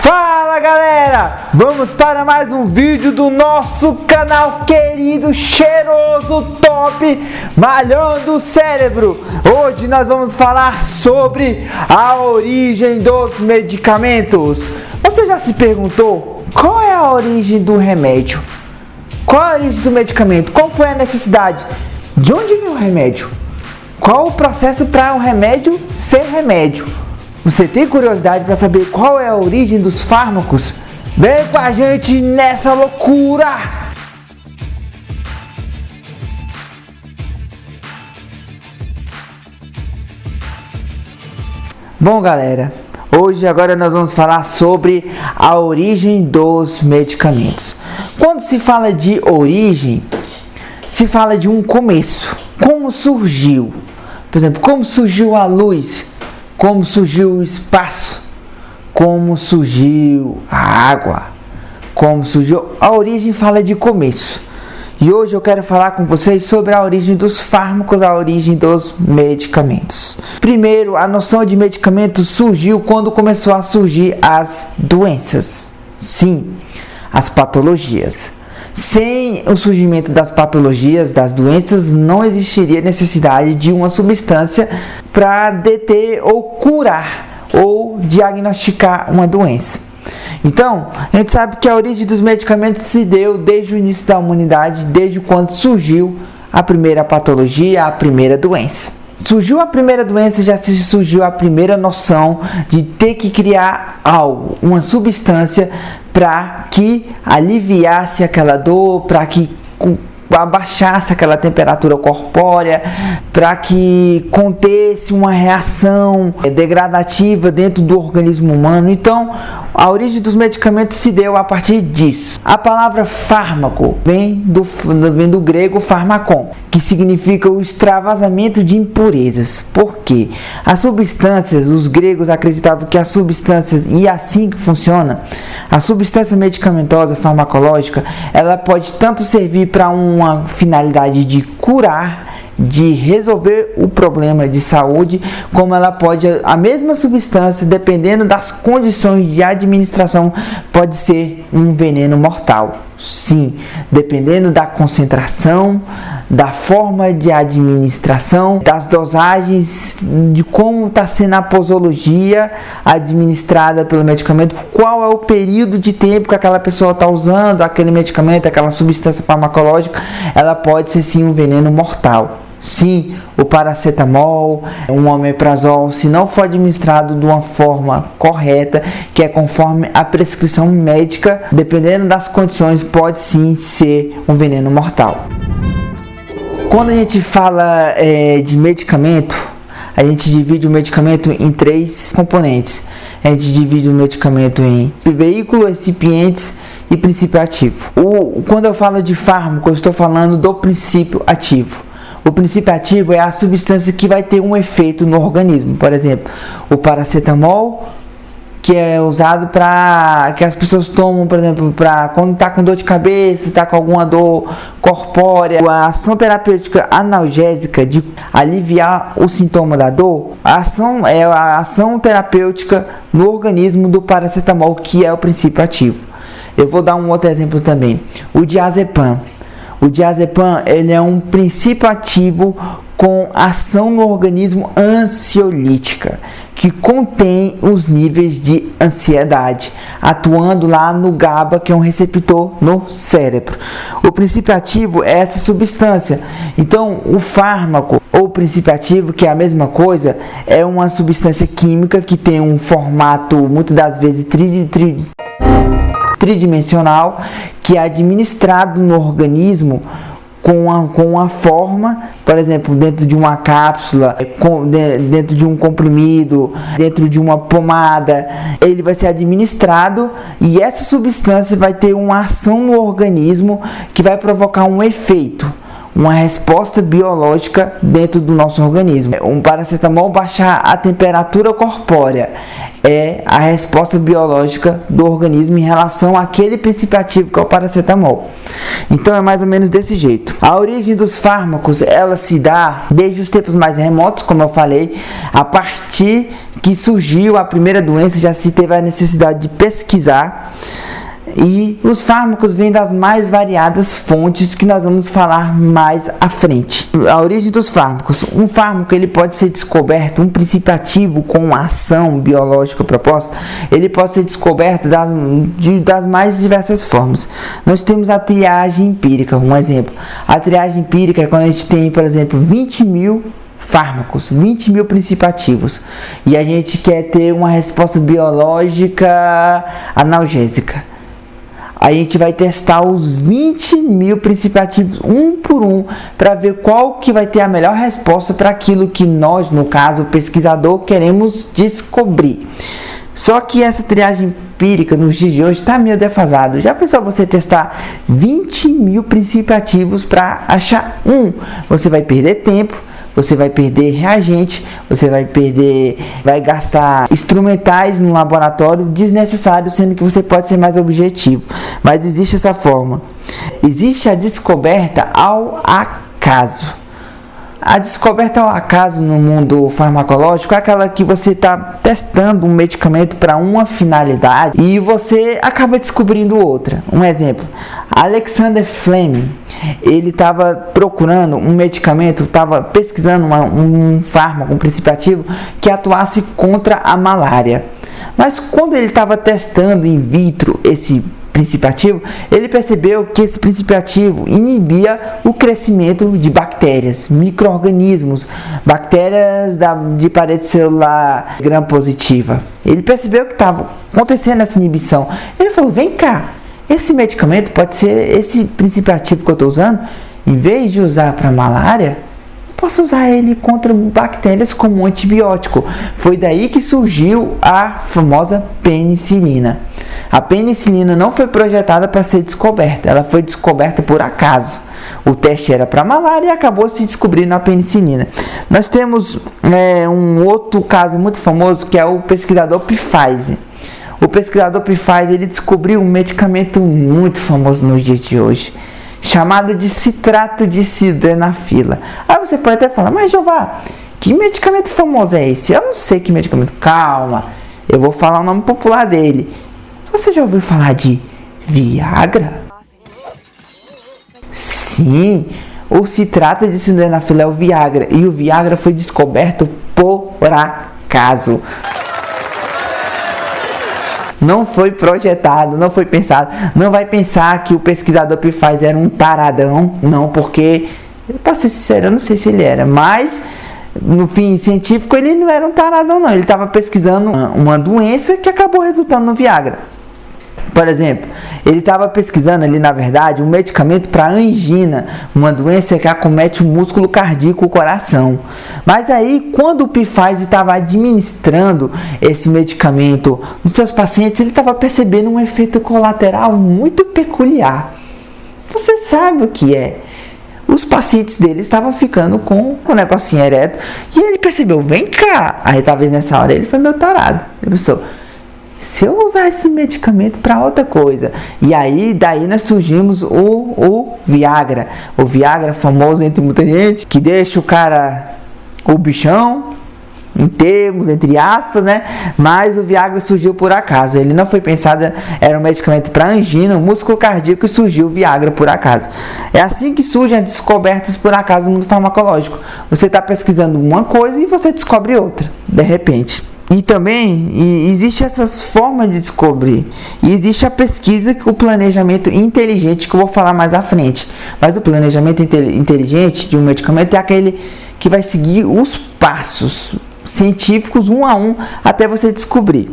Fala galera, vamos para mais um vídeo do nosso canal querido, cheiroso, top, Malhando o Cérebro. Hoje nós vamos falar sobre a origem dos medicamentos. Você já se perguntou qual é a origem do remédio? Qual é a origem do medicamento? Qual foi a necessidade? De onde vem o remédio? Qual o processo para o remédio ser remédio? Você tem curiosidade para saber qual é a origem dos fármacos? Vem com a gente nessa loucura! Bom galera, agora nós vamos falar sobre a origem dos medicamentos. Quando se fala de origem, se fala de um começo. Como surgiu? Por exemplo, como surgiu a luz? Como surgiu o espaço? Como surgiu a água? Como surgiu? A origem fala de começo. E hoje eu quero falar com vocês sobre a origem dos fármacos, a origem dos medicamentos. Primeiro, a noção de medicamento surgiu quando começou a surgir as doenças. Sim, as patologias. Sem o surgimento das patologias, das doenças, não existiria necessidade de uma substância para deter ou curar ou diagnosticar uma doença. Então, a gente sabe que a origem dos medicamentos se deu desde o início da humanidade, desde quando surgiu a primeira patologia, a primeira doença. Surgiu a primeira doença, já surgiu a primeira noção de ter que criar algo, uma substância para que aliviasse aquela dor, para que abaixasse aquela temperatura corpórea, para que contesse uma reação degradativa dentro do organismo humano. Então, a origem dos medicamentos se deu a partir disso. A palavra fármaco vem do grego pharmakon, que significa o extravasamento de impurezas. Por quê? As substâncias, os gregos acreditavam que as substâncias, e assim que funciona, a substância medicamentosa farmacológica, ela pode tanto servir para uma finalidade de curar, de resolver o problema de saúde, como ela pode, a mesma substância, dependendo das condições de administração, pode ser um veneno mortal. Sim, dependendo da concentração, da forma de administração, das dosagens, de como está sendo a posologia administrada pelo medicamento, qual é o período de tempo que aquela pessoa está usando aquele medicamento, aquela substância farmacológica, ela pode ser sim um veneno mortal. Sim, o paracetamol, um omeprazol, se não for administrado de uma forma correta, que é conforme a prescrição médica, dependendo das condições, pode sim ser um veneno mortal. Quando a gente fala de medicamento, a gente divide o medicamento em três componentes. A gente divide o medicamento em veículo, recipientes e princípio ativo. Quando eu falo de fármaco, eu estou falando do princípio ativo. O princípio ativo é a substância que vai ter um efeito no organismo. Por exemplo, o paracetamol, que é usado para que as pessoas tomam, por exemplo, para quando está com dor de cabeça, está com alguma dor corpórea. A ação terapêutica analgésica de aliviar o sintoma da dor, a ação terapêutica no organismo do paracetamol, que é o princípio ativo. Eu vou dar um outro exemplo também. O diazepam. O diazepam, ele é um princípio ativo com ação no organismo ansiolítica, que contém os níveis de ansiedade, atuando lá no GABA, que é um receptor no cérebro. O princípio ativo é essa substância. Então, o fármaco ou princípio ativo, que é a mesma coisa, é uma substância química que tem um formato, muitas das vezes, tridimensional, que é administrado no organismo com uma forma, por exemplo, dentro de uma cápsula, dentro de um comprimido, dentro de uma pomada. Ele vai ser administrado e essa substância vai ter uma ação no organismo que vai provocar um efeito uma resposta biológica dentro do nosso organismo. Um paracetamol baixar a temperatura corpórea é a resposta biológica do organismo em relação àquele princípio ativo que é o paracetamol. Então é mais ou menos desse jeito. A origem dos fármacos, ela se dá desde os tempos mais remotos, como eu falei, a partir que surgiu a primeira doença, já se teve a necessidade de pesquisar. E os fármacos vêm das mais variadas fontes que nós vamos falar mais à frente. A origem dos fármacos. Um fármaco ele pode ser descoberto, um princípio ativo com ação biológica proposta, ele pode ser descoberto das mais diversas formas. Nós temos a triagem empírica, um exemplo. A triagem empírica é quando a gente tem, por exemplo, 20 mil fármacos, 20 mil princípios ativos, e a gente quer ter uma resposta biológica analgésica. A gente vai testar os 20 mil princípios ativos um por um para ver qual que vai ter a melhor resposta para aquilo que nós, no caso o pesquisador, queremos descobrir. Só que essa triagem empírica nos dias de hoje está meio defasado. Já pensou você testar 20 mil princípios ativos para achar um? Você vai perder tempo, você vai perder reagente, você vai gastar instrumentais no laboratório desnecessários, sendo que você pode ser mais objetivo. Mas existe essa forma. Existe a descoberta ao acaso. A descoberta ao acaso no mundo farmacológico é aquela que você está testando um medicamento para uma finalidade e você acaba descobrindo outra. Um exemplo, Alexander Fleming, ele estava procurando um medicamento, estava pesquisando um fármaco, um princípio ativo que atuasse contra a malária. Mas quando ele estava testando in vitro esse princípio ativo, ele percebeu que esse princípio ativo inibia o crescimento de bactérias, micro-organismos, bactérias de parede celular gram-positiva. Ele percebeu que estava acontecendo essa inibição. Ele falou, vem cá, esse medicamento pode ser, esse princípio ativo que eu estou usando, em vez de usar para malária, posso usar ele contra bactérias como um antibiótico. Foi daí que surgiu a famosa penicilina. A penicilina não foi projetada para ser descoberta, ela foi descoberta por acaso. O teste era para malária e acabou se descobrindo a penicilina. Nós temos um outro caso muito famoso que é o pesquisador Pfizer. O pesquisador Pfizer ele descobriu um medicamento muito famoso nos dias de hoje, chamado de citrato de sildenafila. Aí você pode até falar, mas Jeová, que medicamento famoso é esse? Eu não sei que medicamento. Calma, eu vou falar o nome popular dele. Você já ouviu falar de Viagra? Sim, o citrato de sildenafila é o Viagra. E o Viagra foi descoberto por acaso. Não foi projetado, não foi pensado. Não vai pensar que o pesquisador Pfizer era um taradão. Não, porque, para ser sincero, eu não sei se ele era. Mas, no fim científico, ele não era um taradão, não. Ele estava pesquisando uma doença que acabou resultando no Viagra. Por exemplo, ele estava pesquisando ali, na verdade, um medicamento para angina, uma doença que acomete o músculo cardíaco, o coração. Mas aí, quando o Pfizer estava administrando esse medicamento nos seus pacientes, ele estava percebendo um efeito colateral muito peculiar. Você sabe o que é? Os pacientes dele estavam ficando com o negocinho ereto e ele percebeu, vem cá! Aí talvez nessa hora ele foi meio tarado. Ele pensou, se eu usar esse medicamento para outra coisa. E aí, daí nós surgimos o Viagra. O Viagra famoso entre muita gente, que deixa o cara, o bichão, em termos, entre aspas, né? Mas o Viagra surgiu por acaso. Ele não foi pensado, era um medicamento para angina, músculo cardíaco, e surgiu o Viagra por acaso. É assim que surgem as descobertas por acaso no mundo farmacológico. Você está pesquisando uma coisa e você descobre outra, de repente. E também existe essas formas de descobrir. E existe a pesquisa, o planejamento inteligente, que eu vou falar mais à frente. Mas o planejamento inteligente de um medicamento é aquele que vai seguir os passos científicos um a um até você descobrir.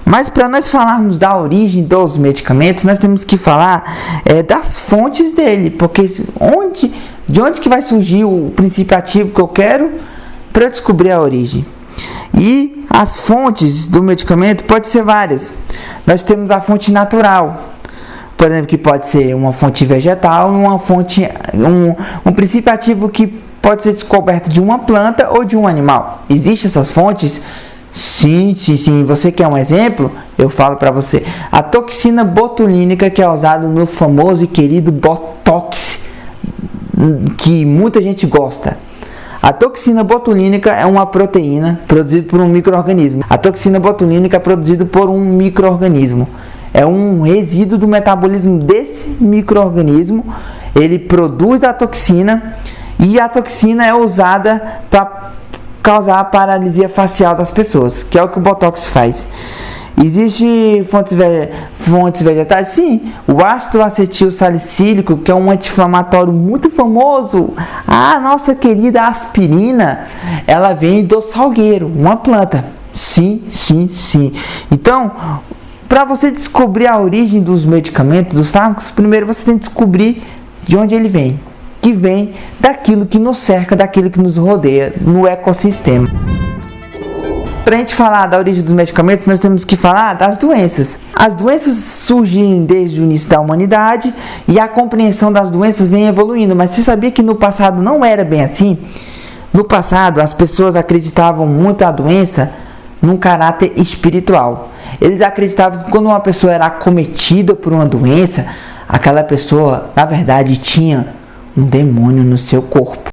Mas para nós falarmos da origem dos medicamentos, nós temos que falar das fontes dele. Porque de onde que vai surgir o princípio ativo que eu quero para eu descobrir a origem? E as fontes do medicamento podem ser várias. Nós temos a fonte natural. por exemplo, que pode ser uma fonte vegetal, um princípio ativo que pode ser descoberto de uma planta ou de um animal. Existem essas fontes? Sim. Você quer um exemplo? Eu falo para você. A toxina botulínica, que é usada no famoso e querido Botox, que muita gente gosta. A toxina botulínica é uma proteína produzida por um micro-organismo. A toxina botulínica é produzida por um micro-organismo. É um resíduo do metabolismo desse micro-organismo. Ele produz a toxina e a toxina é usada para causar a paralisia facial das pessoas, que é o que o Botox faz. Existem fontes vegetais? Sim, o ácido acetil salicílico, que é um anti-inflamatório muito famoso. A nossa querida aspirina, ela vem do salgueiro, uma planta. Sim. Então, para você descobrir a origem dos medicamentos, dos fármacos, primeiro você tem que descobrir de onde ele vem. Que vem daquilo que nos cerca, daquilo que nos rodeia, no ecossistema. Para a gente falar da origem dos medicamentos, nós temos que falar das doenças. As doenças surgem desde o início da humanidade e a compreensão das doenças vem evoluindo. Mas você sabia que no passado não era bem assim? No passado, as pessoas acreditavam muito a doença num caráter espiritual. Eles acreditavam que quando uma pessoa era acometida por uma doença, aquela pessoa, na verdade, tinha um demônio no seu corpo.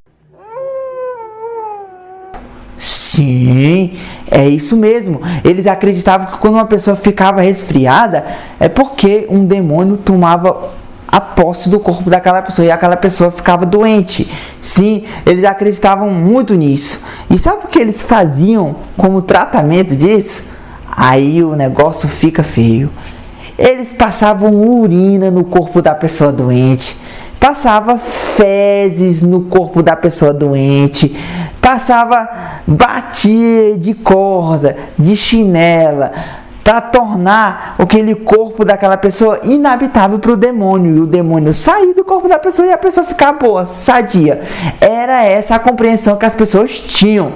Sim, é isso mesmo. Eles acreditavam que quando uma pessoa ficava resfriada é porque um demônio tomava a posse do corpo daquela pessoa e aquela pessoa ficava doente. Sim, eles acreditavam muito nisso. E sabe o que eles faziam como tratamento disso? Aí o negócio fica feio. Eles passavam urina no corpo da pessoa doente, passava fezes no corpo da pessoa doente, batia de corda, de chinela, para tornar aquele corpo daquela pessoa inabitável para o demônio, e o demônio sair do corpo da pessoa e a pessoa ficar boa, sadia. Era essa a compreensão que as pessoas tinham.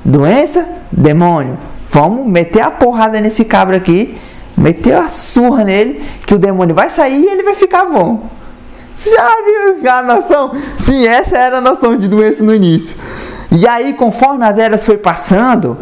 Doença? Demônio. Vamos meter a porrada nesse cabra aqui, meter a surra nele, que o demônio vai sair e ele vai ficar bom. Você já viu a noção? Sim, essa era a noção de doença no início. E aí, conforme as eras foi passando,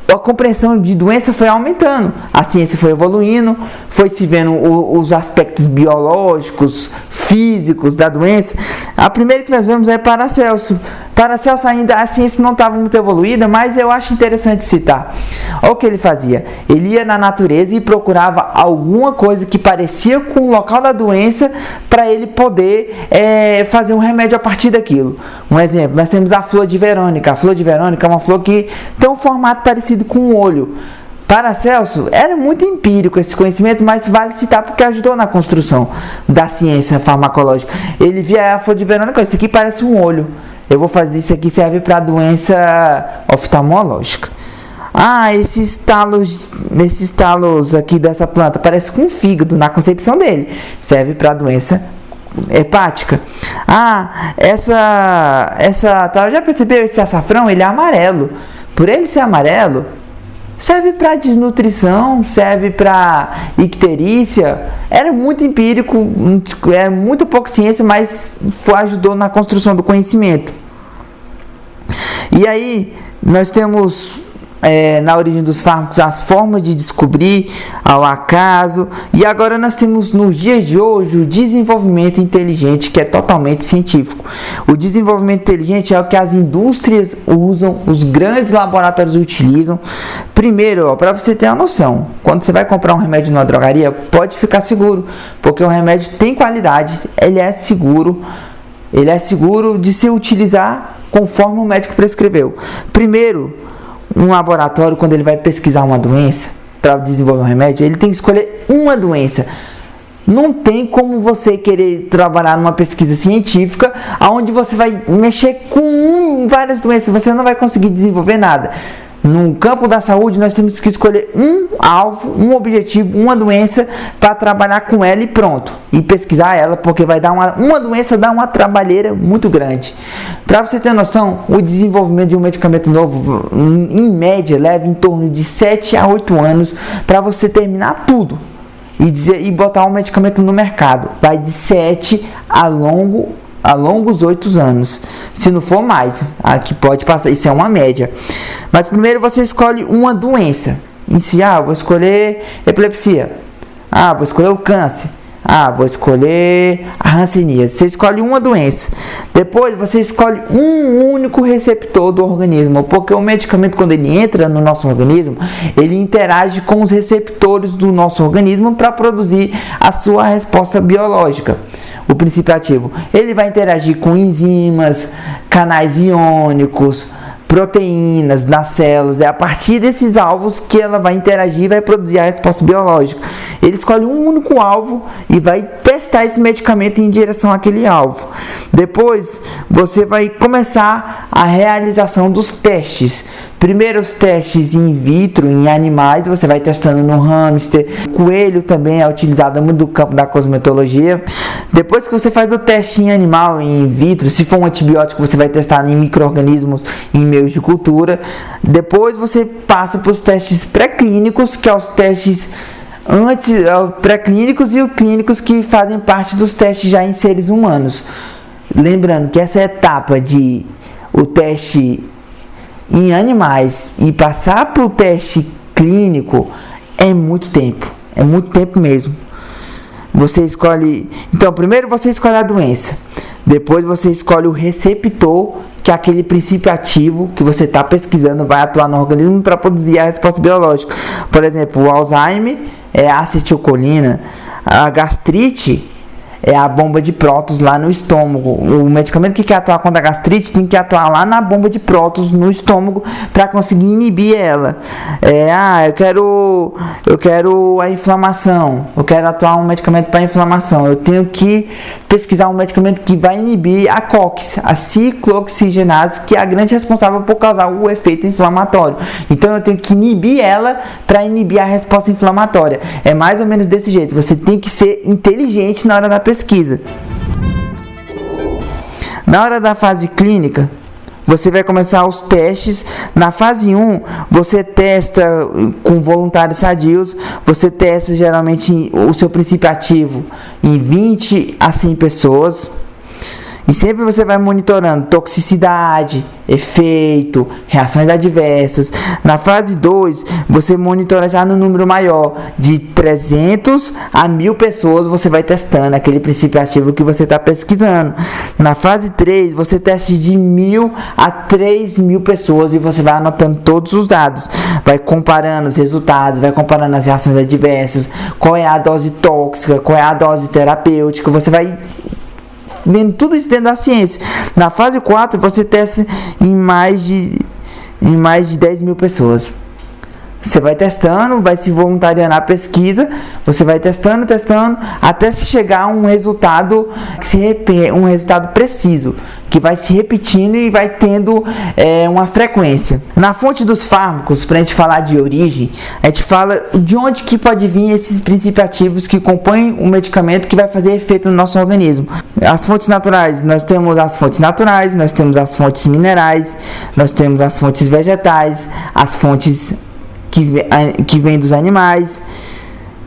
a compreensão de doença foi aumentando. A ciência foi evoluindo, foi se vendo os aspectos biológicos, físicos da doença. A primeira que nós vemos é Paracelso. Paracelso ainda, a ciência não estava muito evoluída, mas eu acho interessante citar. Olha o que ele fazia. Ele ia na natureza e procurava alguma coisa que parecia com o local da doença para ele poder fazer um remédio a partir daquilo. Um exemplo, nós temos a flor de Verônica. A flor de Verônica é uma flor que tem um formato parecido com o olho. Paracelso era muito empírico esse conhecimento, mas vale citar porque ajudou na construção da ciência farmacológica. Ele via a flor de Verônica, isso aqui parece um olho. Eu vou fazer isso aqui, serve para doença oftalmológica. Esses talos aqui dessa planta parece com o fígado na concepção dele. Serve para doença hepática. Já percebeu esse açafrão? Ele é amarelo. Por ele ser amarelo, serve para desnutrição, serve para icterícia. Era muito empírico, era muito pouca ciência, mas ajudou na construção do conhecimento. E aí, nós temos na origem dos fármacos as formas de descobrir ao acaso. E agora nós temos nos dias de hoje o desenvolvimento inteligente, que é totalmente científico. O desenvolvimento inteligente é o que as indústrias usam, os grandes laboratórios utilizam. Primeiro, para você ter uma noção, quando você vai comprar um remédio numa drogaria, pode ficar seguro, porque o remédio tem qualidade, ele é seguro de se utilizar conforme o médico prescreveu. Primeiro, um laboratório, quando ele vai pesquisar uma doença para desenvolver um remédio, ele tem que escolher uma doença. Não tem como você querer trabalhar numa pesquisa científica onde você vai mexer com várias doenças, você não vai conseguir desenvolver nada. No campo da saúde, nós temos que escolher um alvo, um objetivo, uma doença para trabalhar com ela e pronto. E pesquisar ela, porque vai dar uma doença dá uma trabalheira muito grande. Para você ter noção, o desenvolvimento de um medicamento novo, em média, leva em torno de 7 a 8 anos para você terminar tudo. e botar um medicamento no mercado. Vai de 7 a longos 8 anos, se não for mais, aqui pode passar, isso é uma média. Mas primeiro você escolhe uma doença em si. Vou escolher epilepsia, vou escolher o câncer, vou escolher a hanseníase. Você escolhe uma doença. Depois você escolhe um único receptor do organismo, porque o medicamento, quando ele entra no nosso organismo, ele interage com os receptores do nosso organismo para produzir a sua resposta biológica. O princípio ativo, ele vai interagir com enzimas, canais iônicos, proteínas nas células. É a partir desses alvos que ela vai interagir e vai produzir a resposta biológica. Ele escolhe um único alvo e vai testar esse medicamento em direção àquele alvo. Depois, você vai começar a realização dos testes. Primeiro os testes in vitro, em animais, você vai testando no hamster. O coelho também é utilizado muito no campo da cosmetologia. Depois que você faz o teste em animal, in vitro, se for um antibiótico, você vai testar em micro-organismos, em meios de cultura. Depois você passa para os testes pré-clínicos, que são os testes pré-clínicos e os clínicos, que fazem parte dos testes já em seres humanos. Lembrando que essa etapa de o teste em animais e passar para o teste clínico é muito tempo mesmo. Você escolhe, então primeiro você escolhe a doença, depois você escolhe o receptor, que é aquele princípio ativo que você está pesquisando, vai atuar no organismo para produzir a resposta biológica. Por exemplo, o Alzheimer é a acetilcolina, a gastrite é a bomba de prótons lá no estômago. O medicamento que quer atuar contra a gastrite tem que atuar lá na bomba de prótons no estômago para conseguir inibir ela. Eu quero a inflamação. Eu quero atuar um medicamento para inflamação. Eu tenho que pesquisar um medicamento que vai inibir a COX, a ciclooxigenase, que é a grande responsável por causar o efeito inflamatório. Então eu tenho que inibir ela para inibir a resposta inflamatória. É mais ou menos desse jeito. Você tem que ser inteligente na hora da pesquisa. Na hora da fase clínica, você vai começar os testes. Na fase 1, você testa com voluntários sadios. Você testa geralmente o seu princípio ativo em 20 a 100 pessoas. E sempre você vai monitorando toxicidade, efeito, reações adversas. Na fase 2, você monitora já no número maior, de 300 a 1000 pessoas, você vai testando aquele princípio ativo que você está pesquisando. Na fase 3, você testa de 1000 a 3000 pessoas e você vai anotando todos os dados. Vai comparando os resultados, vai comparando as reações adversas, qual é a dose tóxica, qual é a dose terapêutica, você vai vendo tudo isso dentro da ciência. Na fase 4, você testa em mais de 10.000 pessoas. Você vai testando, vai se voluntariando à pesquisa, você vai testando, até se chegar a um resultado um resultado preciso, que vai se repetindo e vai tendo uma frequência. Na fonte dos fármacos, para a gente falar de origem, a gente fala de onde que pode vir esses princípios ativos que compõem o medicamento que vai fazer efeito no nosso organismo. As fontes naturais, nós temos as fontes naturais, nós temos as fontes minerais, nós temos as fontes vegetais, as fontes que vem dos animais,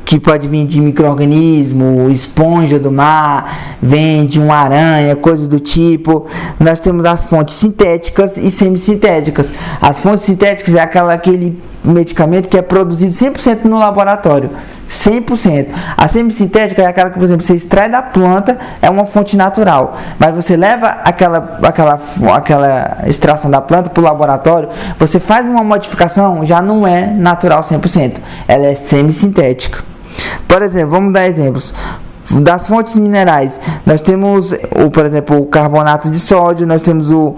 que pode vir de micro-organismo, esponja do mar, vem de uma aranha, coisas do tipo. Nós temos as fontes sintéticas e semissintéticas. As fontes sintéticas é aquele medicamento que é produzido 100% no laboratório, 100%. A semissintética é aquela que, por exemplo, você extrai da planta, é uma fonte natural, mas você leva aquela extração da planta para o laboratório, você faz uma modificação, já não é natural 100%, ela é semissintética. Por exemplo, vamos dar exemplos. Das fontes minerais, nós temos, por exemplo, o carbonato de sódio, nós temos o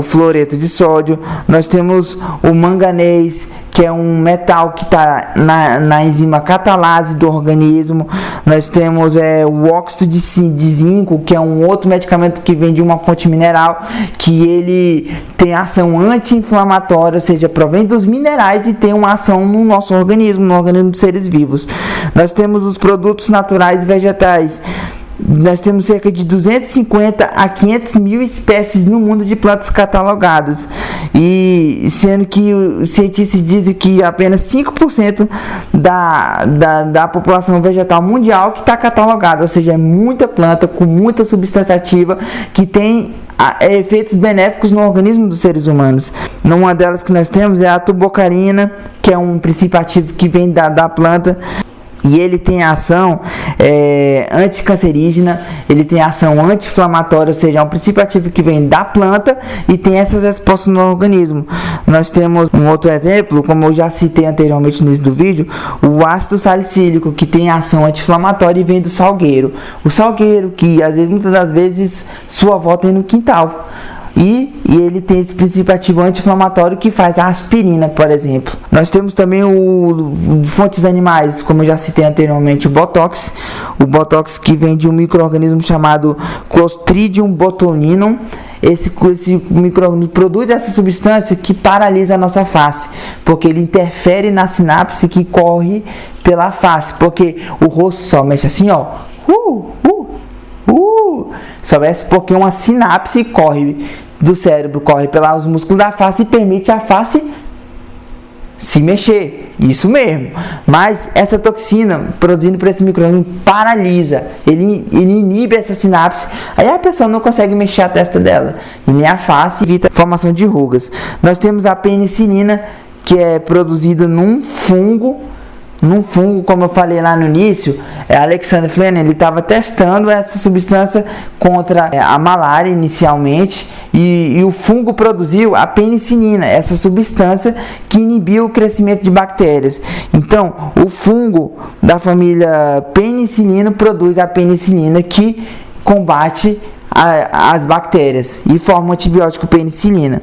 fluoreto de sódio, nós temos o manganês, que é um metal que está na enzima catalase do organismo. Nós temos o óxido de zinco, que é um outro medicamento que vem de uma fonte mineral, que ele tem ação anti-inflamatória, ou seja, provém dos minerais e tem uma ação no nosso organismo, no organismo dos seres vivos. Nós temos os produtos naturais vegetais, Nós temos cerca de 250 a 500 mil espécies no mundo de plantas catalogadas, e sendo que os cientistas dizem que apenas 5% da população vegetal mundial que está catalogada, ou seja, é muita planta com muita substância ativa que tem efeitos benéficos no organismo dos seres humanos. Uma delas que nós temos é a tubocarina, que é um princípio ativo que vem da planta, e ele tem ação anticancerígena, ele tem ação anti-inflamatória, ou seja, é um princípio ativo que vem da planta e tem essas respostas no organismo. Nós temos um outro exemplo, como eu já citei anteriormente no início do vídeo, o ácido salicílico, que tem ação anti-inflamatória e vem do salgueiro. O salgueiro, que muitas das vezes sua avó tem no quintal. E ele tem esse princípio ativo anti-inflamatório que faz a aspirina, por exemplo. Nós temos também fontes animais, como eu já citei anteriormente, o Botox. O Botox, que vem de um micro-organismo chamado Clostridium botulinum. Esse micro-organismo produz essa substância que paralisa a nossa face, porque ele interfere na sinapse que corre pela face, porque o rosto só mexe assim, ó. Só mexe porque uma sinapse do cérebro corre pelos músculos da face e permite a face se mexer. Isso mesmo. Mas essa toxina produzida por esse micro-organismo paralisa. Ele inibe essa sinapse. Aí a pessoa não consegue mexer a testa dela. E nem a face, evita a formação de rugas. Nós temos a penicilina, que é produzida num fungo, como eu falei lá no início. Alexander Fleming, ele estava testando essa substância contra a malária inicialmente, e o fungo produziu a penicilina, essa substância que inibiu o crescimento de bactérias. Então, o fungo da família penicilina produz a penicilina que combate as bactérias e forma o antibiótico penicilina.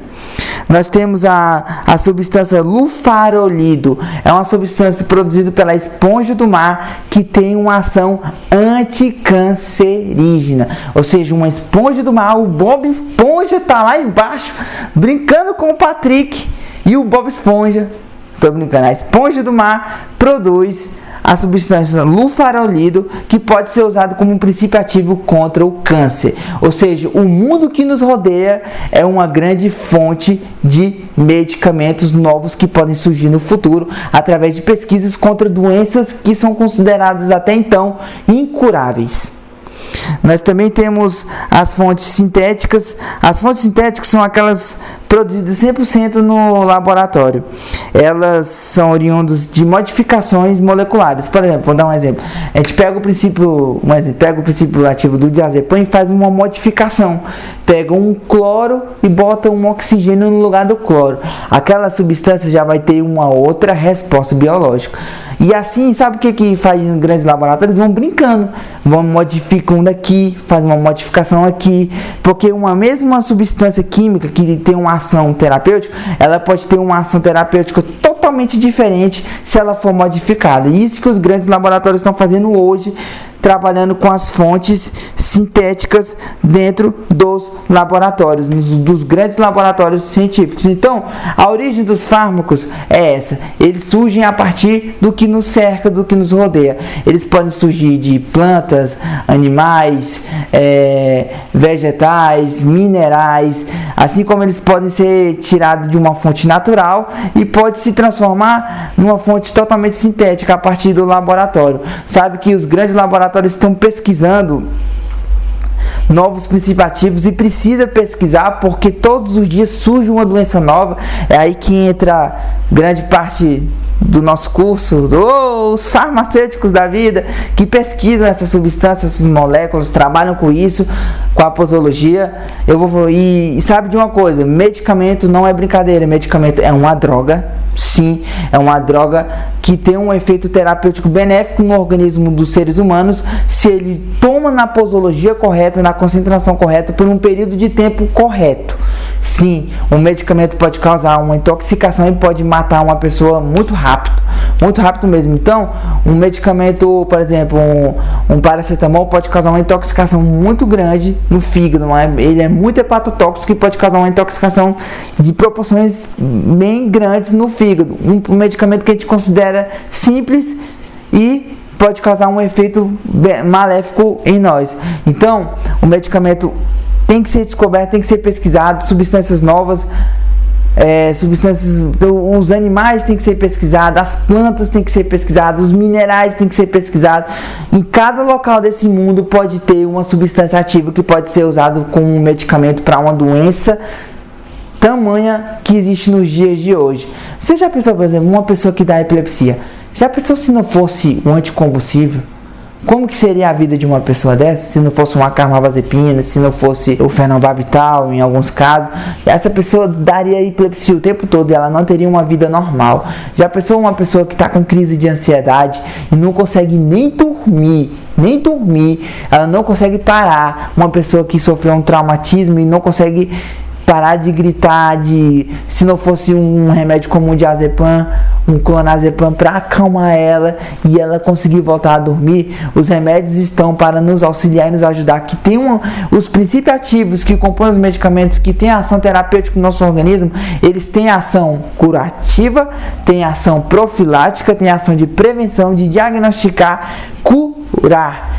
Nós temos a substância lufarolido, é uma substância produzida pela esponja do mar que tem uma ação anticancerígena, ou seja, uma esponja do mar. O Bob Esponja tá lá embaixo brincando com o Patrick, e o Bob Esponja, a esponja do mar produz a substância lufarolido, que pode ser usado como um princípio ativo contra o câncer. Ou seja, o mundo que nos rodeia é uma grande fonte de medicamentos novos que podem surgir no futuro através de pesquisas contra doenças que são consideradas até então incuráveis. Nós também temos as fontes sintéticas. As fontes sintéticas são aquelas produzidas 100% no laboratório. Elas são oriundas de modificações moleculares. Por exemplo, vou dar um exemplo. A gente pega o princípio ativo do diazepam e faz uma modificação. Pega um cloro e bota um oxigênio no lugar do cloro. Aquela substância já vai ter uma outra resposta biológica. E assim, sabe o que faz em grandes laboratórios? Vão brincando, vão modificando aqui, faz uma modificação aqui, porque uma mesma substância química que tem uma ação terapêutica, ela pode ter uma ação terapêutica totalmente diferente se ela for modificada. E isso que os grandes laboratórios estão fazendo hoje, trabalhando com as fontes sintéticas dentro dos laboratórios, dos grandes laboratórios científicos. Então, a origem dos fármacos é essa. Eles surgem a partir do que nos cerca, do que nos rodeia. Eles podem surgir de plantas, animais, vegetais, minerais, assim como eles podem ser tirados de uma fonte natural e pode se transformar numa fonte totalmente sintética a partir do laboratório. Sabe que os grandes laboratórios estão pesquisando novos princípios ativos, e precisa pesquisar porque todos os dias surge uma doença nova. É aí que entra grande parte do nosso curso, os farmacêuticos da vida, que pesquisam essas substâncias, essas moléculas, trabalham com isso, com a posologia. E sabe de uma coisa, medicamento não é brincadeira, medicamento é uma droga. Sim, é uma droga que tem um efeito terapêutico benéfico no organismo dos seres humanos se ele toma na posologia correta, na concentração correta, por um período de tempo correto. Sim, um medicamento pode causar uma intoxicação e pode matar uma pessoa muito rápido mesmo. Então, um medicamento, por exemplo, um paracetamol pode causar uma intoxicação muito grande no fígado. Ele é muito hepatotóxico e pode causar uma intoxicação de proporções bem grandes no fígado. Um medicamento que a gente considera simples e pode causar um efeito maléfico em nós. Então, o medicamento tem que ser descoberto, tem que ser pesquisado, substâncias novas, os animais têm que ser pesquisados, as plantas têm que ser pesquisadas, os minerais têm que ser pesquisados. Em cada local desse mundo pode ter uma substância ativa que pode ser usado como um medicamento para uma doença tamanha que existe nos dias de hoje. Você já pensou, por exemplo, uma pessoa que dá epilepsia? Já pensou se não fosse um anticonvulsivo? Como que seria a vida de uma pessoa dessa se não fosse uma carbamazepina, se não fosse o fenobarbital, em alguns casos? Essa pessoa daria epilepsia o tempo todo e ela não teria uma vida normal. Já pensou uma pessoa que está com crise de ansiedade e não consegue nem dormir, ela não consegue parar. Uma pessoa que sofreu um traumatismo e não consegue parar de gritar, se não fosse um remédio como um diazepam, um clonazepam para acalmar ela e ela conseguir voltar a dormir. Os remédios estão para nos auxiliar e nos ajudar, que tem os princípios ativos que compõem os medicamentos, que tem ação terapêutica no nosso organismo. Eles têm ação curativa, têm ação profilática, têm ação de prevenção, de diagnosticar, curar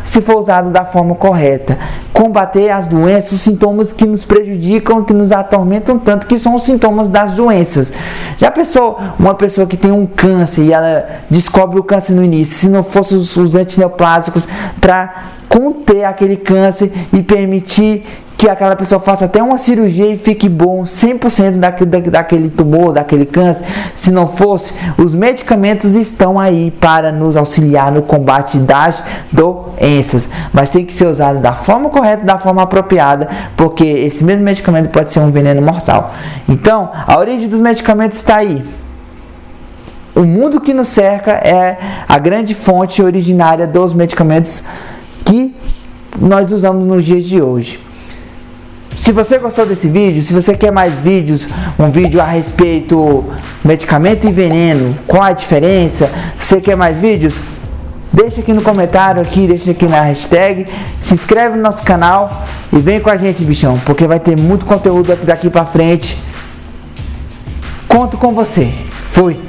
se for usado da forma correta, combater as doenças, os sintomas que nos prejudicam, que nos atormentam tanto, que são os sintomas das doenças. Já pensou uma pessoa que tem um câncer e ela descobre o câncer no início, se não fossem os antineoplásicos para conter aquele câncer e permitir que aquela pessoa faça até uma cirurgia e fique bom 100% daquele tumor, daquele câncer? Se não fosse, os medicamentos estão aí para nos auxiliar no combate das doenças, mas tem que ser usado da forma correta, da forma apropriada, porque esse mesmo medicamento pode ser um veneno mortal. Então, a origem dos medicamentos está aí. O mundo que nos cerca é a grande fonte originária dos medicamentos que nós usamos nos dias de hoje. Se você gostou desse vídeo, se você quer mais vídeos, um vídeo a respeito medicamento e veneno, qual a diferença, se você quer mais vídeos, deixa aqui no comentário, deixa aqui na hashtag, se inscreve no nosso canal e vem com a gente, bichão, porque vai ter muito conteúdo daqui pra frente. Conto com você. Fui!